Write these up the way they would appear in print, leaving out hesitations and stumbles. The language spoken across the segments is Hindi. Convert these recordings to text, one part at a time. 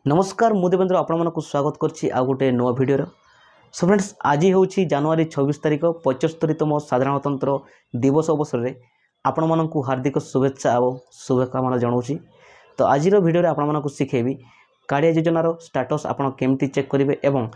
नमस्कार मु देवेंद्र आपको स्वागत करछि आ गोटे नुआ भिडियो। सो फ्रेंड्स आज हूँ जनवरी 26 तारिख 75तम साधारणतंत्र दिवस अवसर में आपण मानक हार्दिक शुभेच्छा और शुभकामना जनाऊँगी। तो आज भिडियो आपण मानक शिखेबी कालिया योजनार स्टाटस आपण केमती चेक करेंगे एवं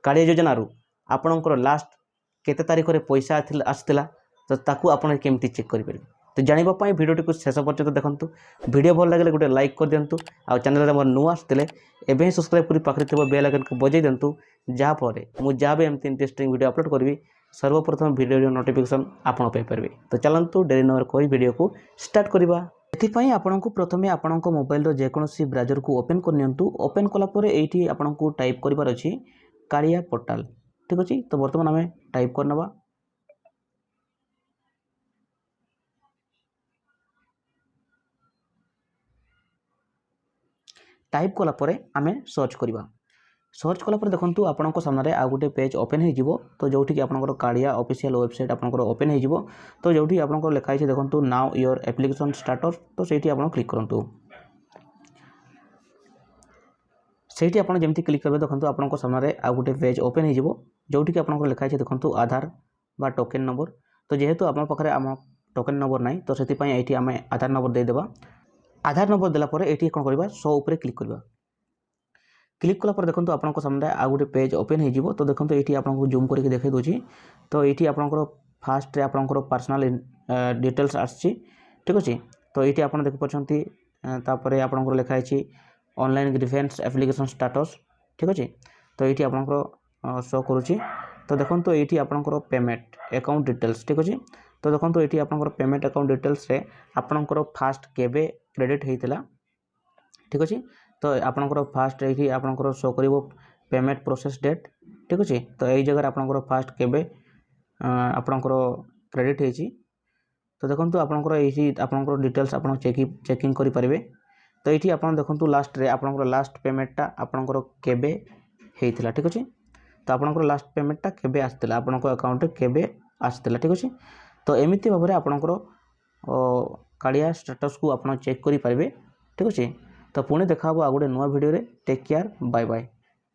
कालिया योजनार आपणकर लास्ट केते तारिख में पैसा आसला तो ताकू आपण केमती चेक करेंगे। तो जानापी भिडियो को शेष पर्यटन देखूँ। भिडियो भल लगे गोटे लाइक कर दिंतु आ चैनल मोर नुआ आसते एवं सब्सक्राइब कर पाखे बेल आइकन को बजाई दिंतु जहाँफल मुझे जहाँ भी एमती इंटरेस्टिंग वीडियो अपलोड करी सर्वप्रथम वीडियो नोटिफिकेशन आपड़ पाइपर। तो चलतु डेरी नंबर कोई वीडियो को स्टार्ट करवा। एथिपाई आपको प्रथमे आपण मोबाइल जेकोसी ब्राउजर को ओपन करनियंतु। ओपन कलापर ये आपको टाइप करार अच्छी कालिया पोर्टाल। ठीक अच्छे। तो बर्तमान आम टाइप करनवा। टाइप कलापर आम सर्च करवा। सर्च कलापर देखो आपंक सामने आ गोटे पेज ओपन हो तो जो आपंकर कालिया ऑफिशियल वेबसाइट आपंकर ओपन हो तो जो आपंकर लिखाई देखो नाउ योर एप्लिकेशन स्टाटस। तो सही आप क्लिक करूँ। सही आप जमी क्लिक करेंगे देखो आपंक सामने आ गोटे पेज ओपन हो जो आपंकर लिखाई देखो आधार बा टोकेन नंबर। तो जेहेतु आप पाखे आम टोकेन नंबर ना तो से आम आधार नंबर देदेबा। आधार नंबर देलापर ये कौन करवा शो उपर क्लिक करवा। क्लिक कलापर देखो आपंक सामने आ गोटे पेज ओपन हो तो देखो ये आपको जूम करके देखा दूसरी। तो ये आपंकर फास्ट आपंकर पर्सनल डिटेल्स आसी। ठीक अच्छे। तो ये आप देखिए आपंकर लिखाई ऑनलाइन ग्रीवेंस एप्लिकेशन स्टाटस। ठीक अच्छे। तो ये आपंकर शो करुच्ची। तो देखो तो ये आपंकर पेमेंट अकाउंट डिटेल्स। ठीक अच्छे। तो देखो ये आपंकर पेमेंट अकाउंट डिटेल्स रे आपंकर फास्ट केबे क्रेडिट होता। ठीक अच्छे। तो आपंकर फास्ट ये आपंकर शो कर पेमेंट प्रोसेस डेट। ठीक अच्छे। तो यही जगह आपंकर फास्ट केबे आपंकर क्रेडिट होती। तो देखो आपंकर ये आपंकर डिटेल्स आप चेकिंग करेंगे। तो ये आप देखो लास्ट रे आपंकर लास्ट पेमेंटा आपंकर केबे होता। ठीक अच्छे। तो आपंकर लास्ट पेमेंटा केबे आसला आपंकर अकाउंट केबे आसला। ठीक अच्छे। तो एमती भाव में आपंकर कालिया स्टेटस को आप चेक करेंगे। ठीक अच्छे। तो पुणी देखा आ गोटे नुआ वीडियो रे। Take care. Bye bye.